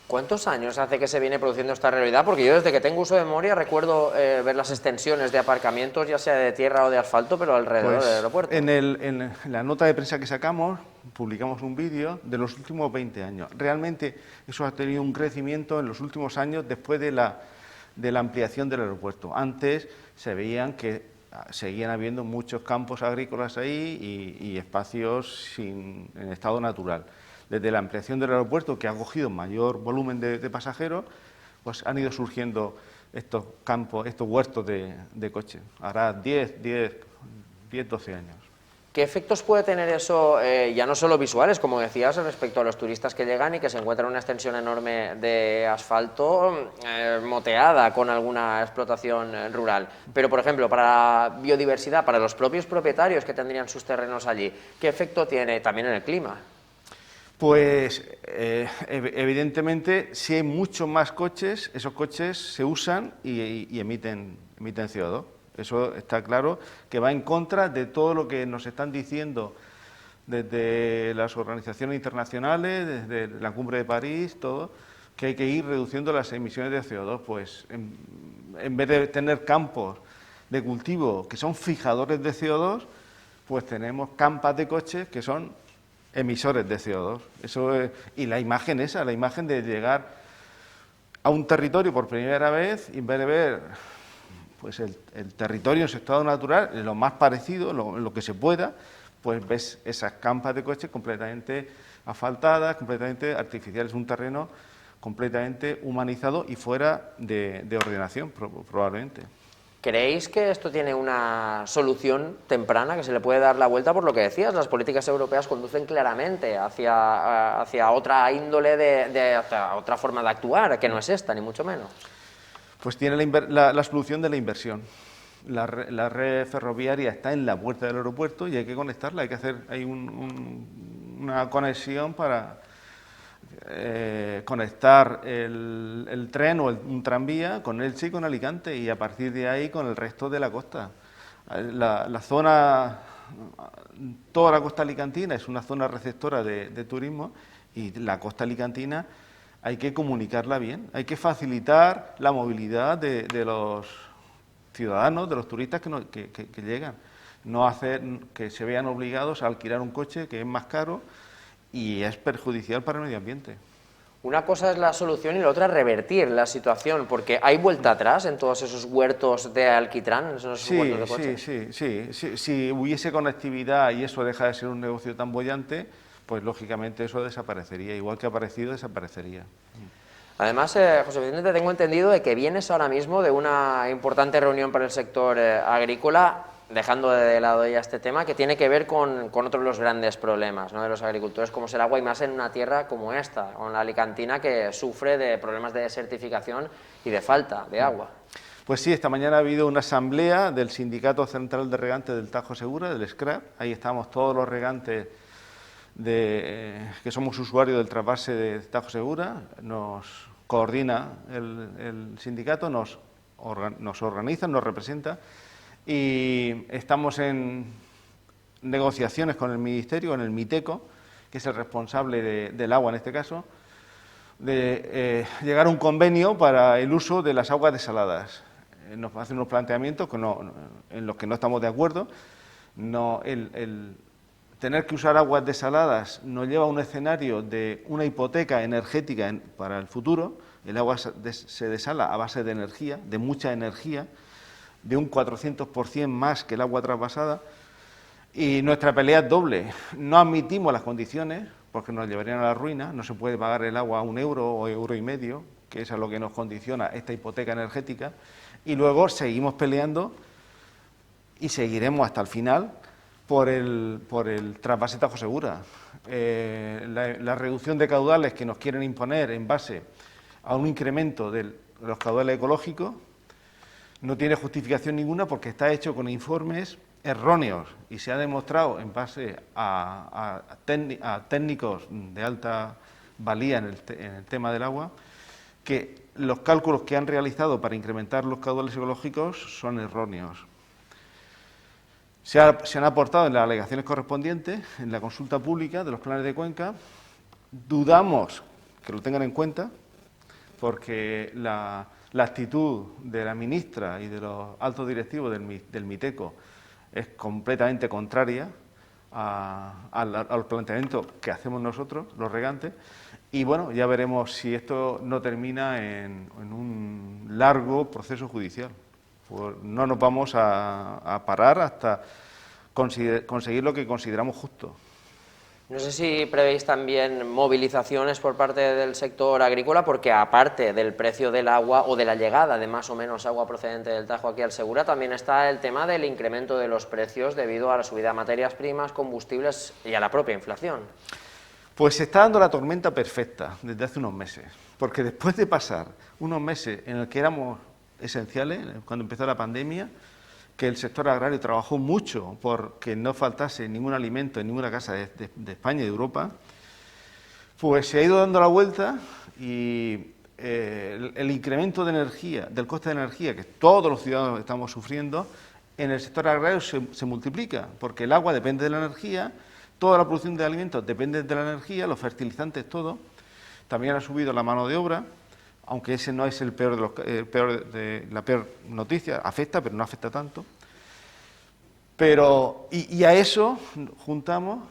¿Cuántos años hace que se viene produciendo esta realidad? Porque yo desde que tengo uso de memoria recuerdo ver las extensiones de aparcamientos, ya sea de tierra o de asfalto, pero alrededor Pues, del aeropuerto. En la nota de prensa que sacamos, publicamos un vídeo de los últimos 20 años. Realmente eso ha tenido un crecimiento en los últimos años después de la ampliación del aeropuerto. Antes se veían que seguían habiendo muchos campos agrícolas ahí y espacios en estado natural. Desde la ampliación del aeropuerto, que ha cogido mayor volumen de pasajeros, pues han ido surgiendo estos campos, estos huertos de coches. Hará 12 años. ¿Qué efectos puede tener eso, ya no solo visuales, como decías, respecto a los turistas que llegan y que se encuentran una extensión enorme de asfalto moteada con alguna explotación rural? Pero, por ejemplo, para la biodiversidad, para los propios propietarios que tendrían sus terrenos allí, ¿qué efecto tiene también en el clima? Pues evidentemente, si hay muchos más coches, esos coches se usan y emiten CO2. Eso está claro, que va en contra de todo lo que nos están diciendo desde las organizaciones internacionales, desde la Cumbre de París, todo, que hay que ir reduciendo las emisiones de CO2. Pues en vez de tener campos de cultivo que son fijadores de CO2, pues tenemos campas de coches que son emisores de CO2. Y la imagen de llegar a un territorio por primera vez y en vez de ver pues el territorio en su estado natural, lo más parecido, lo que se pueda, pues ves esas campas de coches completamente asfaltadas, completamente artificiales, un terreno completamente humanizado y fuera de ordenación, probablemente. ¿Creéis que esto tiene una solución temprana, que se le puede dar la vuelta? Por lo que decías, las políticas europeas conducen claramente hacia otra índole, hacia otra forma de actuar, que no es esta, ni mucho menos. Pues tiene la solución de la inversión. La red ferroviaria está en la puerta del aeropuerto y hay que conectarla, hay que hacer una conexión para conectar el tren o un tranvía con Elche y con Alicante, y a partir de ahí con el resto de la costa. La zona, toda la costa alicantina es una zona receptora de turismo, Y la costa alicantina hay que comunicarla bien, hay que facilitar la movilidad de los ciudadanos, de los turistas que llegan. No hacer que se vean obligados a alquilar un coche que es más caro y es perjudicial para el medio ambiente. Una cosa es la solución y la otra revertir la situación, porque hay vuelta atrás en todos esos huertos de alquitrán, en esos huertos de coches. Sí. Si hubiese conectividad y eso deja de ser un negocio tan boyante, pues lógicamente eso desaparecería, igual que ha aparecido, desaparecería. Además, José Vicente, tengo entendido de que vienes ahora mismo de una importante reunión para el sector agrícola, dejando de lado ya este tema, que tiene que ver con otro de los grandes problemas, ¿no?, de los agricultores, como es el agua, y más en una tierra como esta, con la alicantina, que sufre de problemas de desertificación y de falta de agua. Pues sí, esta mañana ha habido una asamblea del Sindicato Central de Regantes del Tajo Segura, del SCRAP. Ahí estamos todos los regantes que somos usuarios del trasvase de Tajo Segura. Nos coordina el sindicato, nos organiza, nos representa, y estamos en negociaciones con el Ministerio, con el MITECO, que es el responsable del agua en este caso, de llegar a un convenio para el uso de las aguas desaladas. Nos hacen unos planteamientos en los que no estamos de acuerdo. El tener que usar aguas desaladas nos lleva a un escenario de una hipoteca energética para el futuro. El agua se desala a base de energía, de mucha energía, de un 400% más que el agua trasvasada, y nuestra pelea es doble. No admitimos las condiciones porque nos llevarían a la ruina. No se puede pagar el agua a €1 o €1,50, que es a lo que nos condiciona esta hipoteca energética, y luego seguimos peleando y seguiremos hasta el final por el trasvase Tajo Segura. La reducción de caudales que nos quieren imponer en base a un incremento de los caudales ecológicos no tiene justificación ninguna, porque está hecho con informes erróneos y se ha demostrado en base a técnicos de alta valía en el tema del agua, que los cálculos que han realizado para incrementar los caudales ecológicos son erróneos. Se han aportado en las alegaciones correspondientes, en la consulta pública de los planes de cuenca. Dudamos que lo tengan en cuenta, porque la actitud de la ministra y de los altos directivos del MITECO es completamente contraria a los planteamientos que hacemos nosotros, los regantes, y bueno, ya veremos si esto no termina en un largo proceso judicial. Pues no nos vamos a parar hasta conseguir lo que consideramos justo. No sé si prevéis también movilizaciones por parte del sector agrícola, porque aparte del precio del agua o de la llegada de más o menos agua procedente del Tajo aquí al Segura, también está el tema del incremento de los precios debido a la subida de materias primas, combustibles y a la propia inflación. Pues se está dando la tormenta perfecta desde hace unos meses, porque después de pasar unos meses en el que éramos esenciales, cuando empezó la pandemia, que el sector agrario trabajó mucho porque no faltase ningún alimento en ninguna casa de España y de Europa, pues se ha ido dando la vuelta y el incremento de energía, del coste de energía que todos los ciudadanos estamos sufriendo, en el sector agrario se multiplica, porque el agua depende de la energía, toda la producción de alimentos depende de la energía, los fertilizantes, todo. También ha subido la mano de obra, aunque ese no es la peor noticia, afecta, pero no afecta tanto. Y a eso juntamos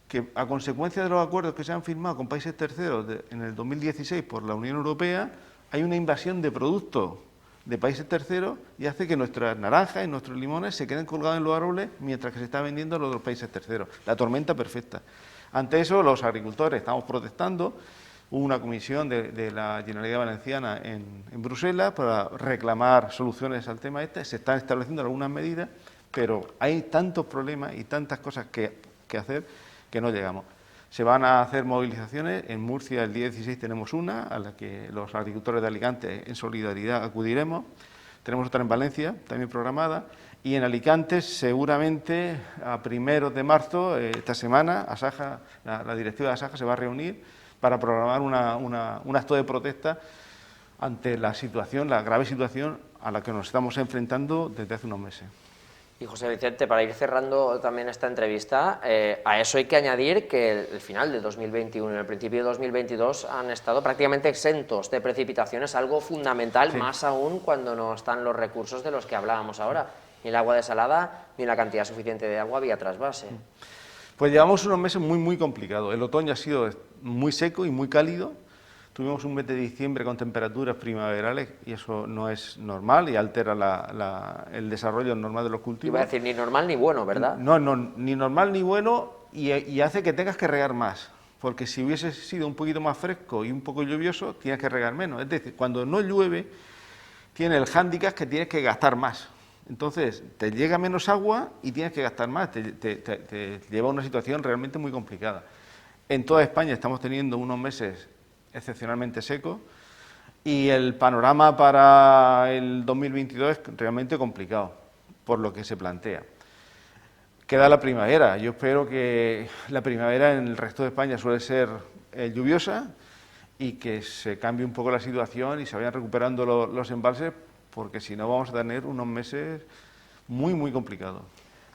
que, a consecuencia de los acuerdos que se han firmado con países terceros en el 2016 por la Unión Europea, hay una invasión de productos de países terceros y hace que nuestras naranjas y nuestros limones se queden colgados en los árboles mientras que se está vendiendo los de los países terceros. La tormenta perfecta. Ante eso, los agricultores estamos protestando. Hubo una comisión de la Generalidad Valenciana en Bruselas para reclamar soluciones al tema este. Se están estableciendo algunas medidas, pero hay tantos problemas y tantas cosas que hacer que no llegamos. Se van a hacer movilizaciones. En Murcia el día 16 tenemos una, a la que los agricultores de Alicante en solidaridad acudiremos. Tenemos otra en Valencia, también programada. Y en Alicante, seguramente a 1 de marzo, esta semana, Asaja, la directiva de Asaja se va a reunir para programar un acto de protesta ante la grave situación a la que nos estamos enfrentando desde hace unos meses. Y José Vicente, para ir cerrando también esta entrevista, a eso hay que añadir que el final de 2021 y el principio de 2022 han estado prácticamente exentos de precipitaciones, algo fundamental, Sí. más aún cuando no están los recursos de los que hablábamos ahora, ni el agua desalada ni la cantidad suficiente de agua vía trasvase. Pues llevamos unos meses muy complicados. El otoño ha sido muy seco y muy cálido. Tuvimos un mes de diciembre con temperaturas primaverales y eso no es normal y altera el desarrollo normal de los cultivos. Iba a decir ni normal ni bueno, ¿verdad? No, ni normal ni bueno y hace que tengas que regar más. Porque si hubiese sido un poquito más fresco y un poco lluvioso, tienes que regar menos. Es decir, cuando no llueve, tiene el hándicap que tienes que gastar más. Entonces, te llega menos agua y tienes que gastar más. Te lleva a una situación realmente muy complicada. En toda España estamos teniendo unos meses excepcionalmente secos y el panorama para el 2022 es realmente complicado, por lo que se plantea. Queda la primavera. Yo espero que la primavera en el resto de España suele ser lluviosa y que se cambie un poco la situación y se vayan recuperando los embalses, porque si no vamos a tener unos meses muy complicados.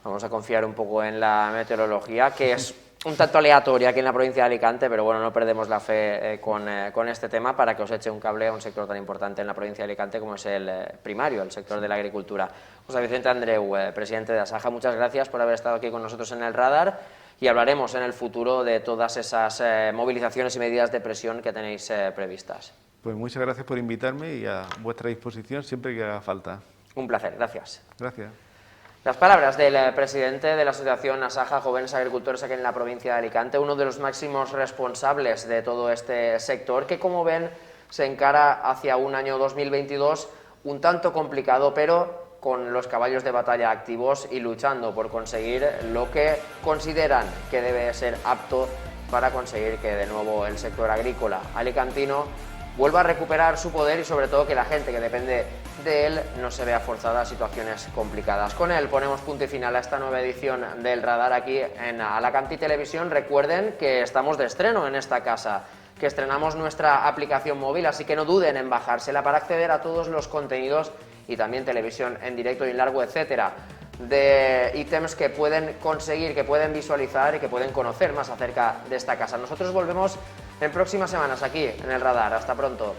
Vamos a confiar un poco en la meteorología, que es un tanto aleatoria aquí en la provincia de Alicante, pero bueno, no perdemos la fe con este tema para que os eche un cable a un sector tan importante en la provincia de Alicante como es el primario, el sector de la agricultura. José Vicente Andreu, presidente de Asaja, muchas gracias por haber estado aquí con nosotros en el radar y hablaremos en el futuro de todas esas movilizaciones y medidas de presión que tenéis previstas. Pues muchas gracias por invitarme y a vuestra disposición siempre que haga falta. Un placer, gracias. Gracias. Las palabras del presidente de la Asociación Asaja Jóvenes Agricultores aquí en la provincia de Alicante, uno de los máximos responsables de todo este sector, que como ven se encara hacia un año 2022 un tanto complicado, pero con los caballos de batalla activos y luchando por conseguir lo que consideran que debe ser apto para conseguir que de nuevo el sector agrícola alicantino vuelva a recuperar su poder y sobre todo que la gente que depende de él no se vea forzada a situaciones complicadas. Con él ponemos punto y final a esta nueva edición del Radar aquí en Alacanti Televisión. Recuerden que estamos de estreno en esta casa, que estrenamos nuestra aplicación móvil, así que no duden en bajársela para acceder a todos los contenidos y también televisión en directo y en largo, etcétera, de ítems que pueden conseguir, que pueden visualizar y que pueden conocer más acerca de esta casa. Nosotros volvemos en próximas semanas aquí en el Radar. Hasta pronto.